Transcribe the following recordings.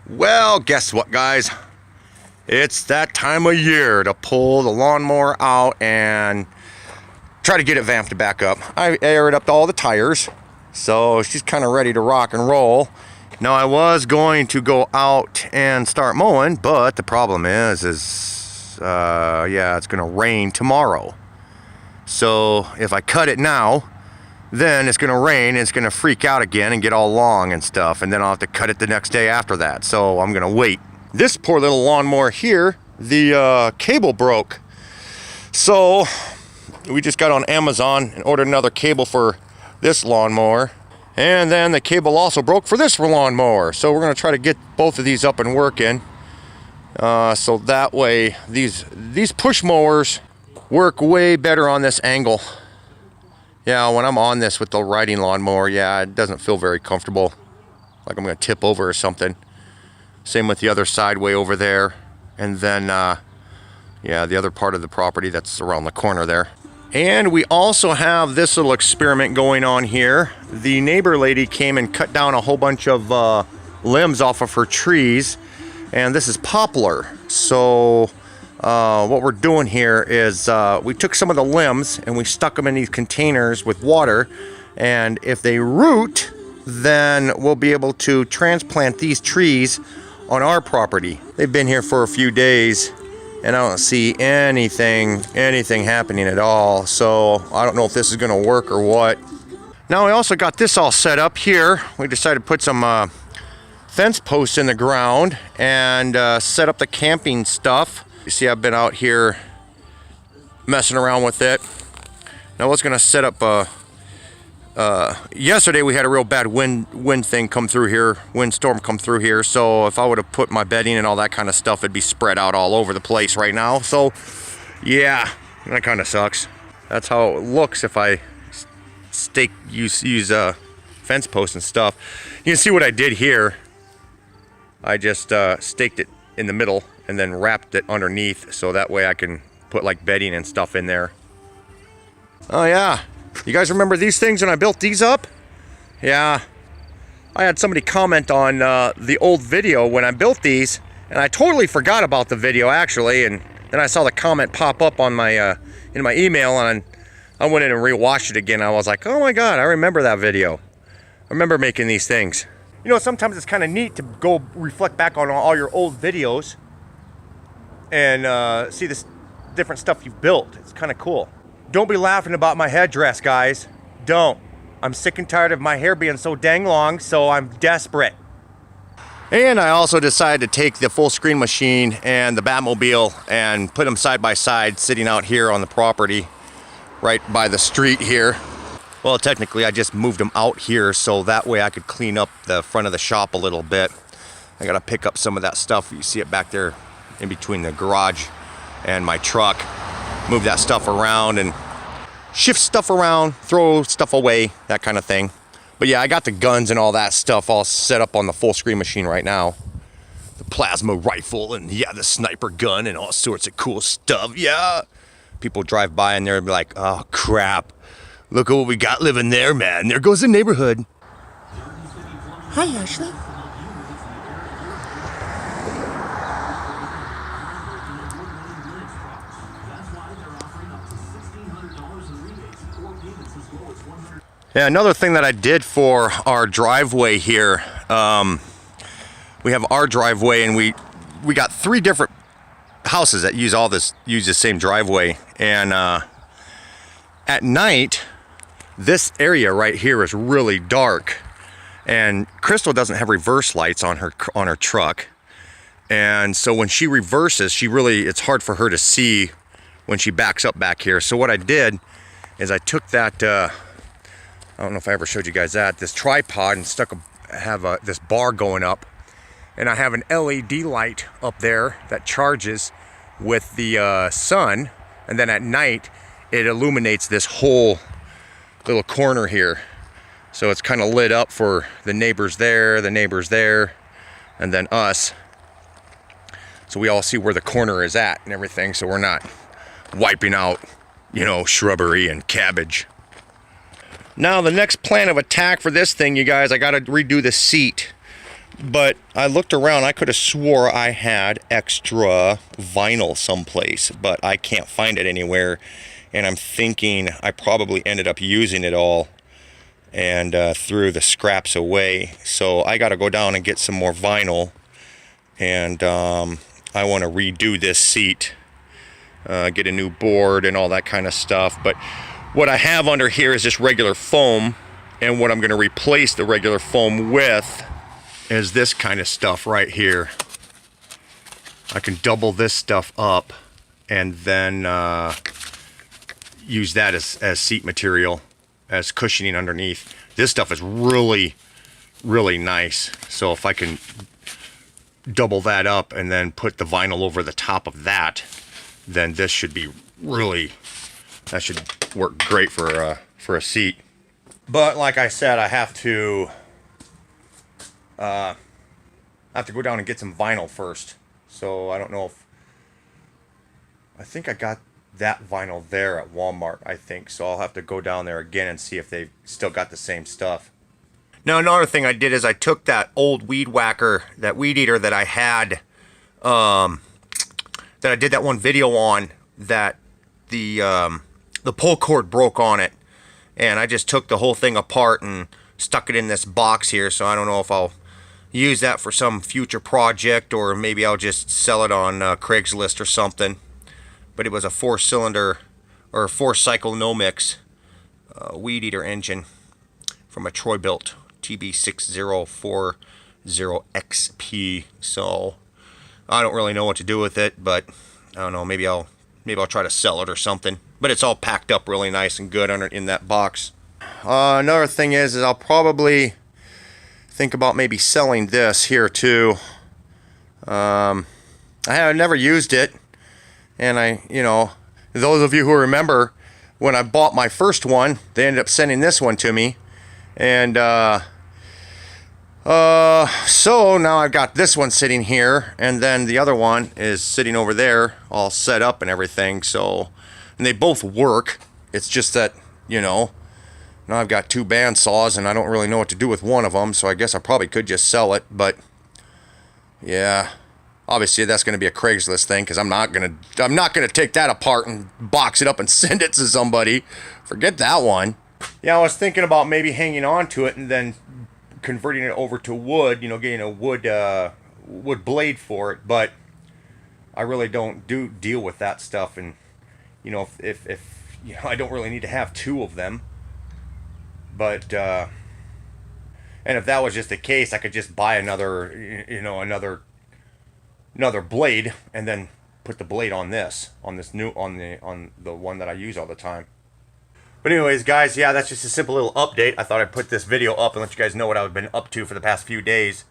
Well, guess what, guys? It's that time of year to pull the lawnmower out and try to get it vamped back up. I aired up all the tires, so she's kind of ready to rock and roll. Now, I was going to go out and start mowing, but the problem is it's going to rain tomorrow. So if I cut it now, then it's going to rain and it's going to freak out again and get all long and stuff, and then I'll have to cut it the next day after that. So I'm going to wait. This poor little lawnmower here, the cable broke. So we just got on Amazon and ordered another cable for this lawnmower. And then the cable also broke for this lawnmower. So we're going to try to get both of these up and working. So that way these push mowers work way better on this angle. Yeah, when I'm on this with the riding lawnmower, yeah, it doesn't feel very comfortable. Like I'm going to tip over or something. Same with the other side way over there. And then, yeah, the other part of the property that's around the corner there. And we also have this little experiment going on here. The neighbor lady came and cut down a whole bunch of limbs off of her trees. And this is poplar. So what we're doing here is we took some of the limbs and we stuck them in these containers with water. And if they root, then we'll be able to transplant these trees on our property. They've been here for a few days and I don't see anything happening at all. So I don't know if this is gonna work or what. Now we also got this all set up here. We decided to put some fence posts in the ground and set up the camping stuff. You see, I've been out here messing around with it. Now I was gonna set up yesterday we had a real bad wind thing come through here, windstorm come through here. So if I would have put my bedding and all that kind of stuff, it'd be spread out all over the place right now. So yeah, that kind of sucks. That's how it looks if I use fence posts and stuff. You can see what I did here. I just staked it in the middle and then wrapped it underneath, so that way I can put like bedding and stuff in there. Oh yeah, you guys remember these things when I built these up? Yeah, I had somebody comment on the old video when I built these, and I totally forgot about the video actually, and then I saw the comment pop up on my in my email, and I went in and rewatched it again. I was like, oh my god, I remember that video. I remember making these things. You know, sometimes it's kind of neat to go reflect back on all your old videos and see this different stuff you've built. It's kind of cool. Don't be laughing about my headdress, guys. Don't. I'm sick and tired of my hair being so dang long, so I'm desperate. And I also decided to take the full screen machine and the Batmobile and put them side by side, sitting out here on the property, right by the street here. Well, technically I just moved them out here so that way I could clean up the front of the shop a little bit. I gotta pick up some of that stuff. You see it back there in between the garage and my truck. Move that stuff around and shift stuff around, throw stuff away, that kind of thing. But yeah, I got the guns and all that stuff all set up on the full screen machine right now. The plasma rifle and yeah, the sniper gun and all sorts of cool stuff. Yeah. People drive by and they'll be like, oh crap. Look at what we got living there, man. There goes the neighborhood. Hi, Ashley. Yeah, another thing that I did for our driveway here, we have our driveway and we got 3 different houses that use the same driveway. And at night, this area right here is really dark, and Crystal doesn't have reverse lights on her truck, and so when she reverses, it's hard for her to see when she backs up back here. So what I did is I took that I don't know if I ever showed you guys this tripod, and have this bar going up, and I have an LED light up there that charges with the sun, and then at night it illuminates this whole little corner here. So it's kind of lit up for the neighbors there, and then us. So we all see where the corner is at and everything, so we're not wiping out, you know, shrubbery and cabbage. Now the next plan of attack for this thing, you guys, I gotta redo the seat. But I looked around, I could have swore I had extra vinyl someplace, but I can't find it anywhere. And I'm thinking I probably ended up using it all and threw the scraps away. So I got to go down and get some more vinyl. And I want to redo this seat, get a new board and all that kind of stuff. But what I have under here is just regular foam. And what I'm going to replace the regular foam with is this kind of stuff right here. I can double this stuff up and then use that as seat material, as cushioning underneath. This stuff is really, really nice. So if I can double that up and then put the vinyl over the top of that, then this should be really, that should work great for a seat. But like I said, I have to go down and get some vinyl first. So I don't know if, I think I got that vinyl there at Walmart, I think. So I'll have to go down there again and see if they've still got the same stuff. Now another thing I did is I took that old weed whacker, that weed eater that I had, that I did that one video on, that the pull cord broke on it. And I just took the whole thing apart and stuck it in this box here. So I don't know if I'll use that for some future project, or maybe I'll just sell it on Craigslist or something. But it was a 4-cylinder or 4-cycle no mix weed eater engine from a Troy-Bilt TB6040XP. So I don't really know what to do with it, but I don't know, maybe I'll try to sell it or something. But it's all packed up really nice and good in that box. Another thing is I'll probably think about maybe selling this here too. I have never used it, and those of you who remember when I bought my first one, they ended up sending this one to me, and so now I've got this one sitting here, and then the other one is sitting over there, all set up and everything. So, and they both work. It's just that, now I've got 2 bandsaws, and I don't really know what to do with one of them. So I guess I probably could just sell it. But yeah, obviously that's going to be a Craigslist thing, because I'm not gonna take that apart and box it up and send it to somebody. Forget that one. Yeah, I was thinking about maybe hanging on to it and then converting it over to wood, getting a wood blade for it. But I really don't deal with that stuff, and if I don't really need to have 2 of them. But and if that was just the case, I could just buy another blade and then put the blade on the one that I use all the time. But anyways, guys, yeah, that's just a simple little update. I thought I'd put this video up and let you guys know what I've been up to for the past few days.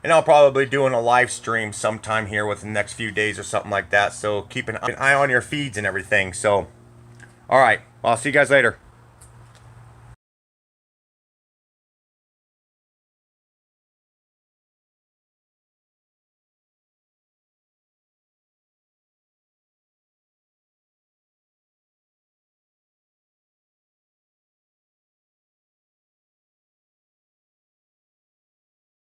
And I'll probably be doing a live stream sometime here within the next few days or something like that. So keep an eye on your feeds and everything. So, alright, I'll see you guys later.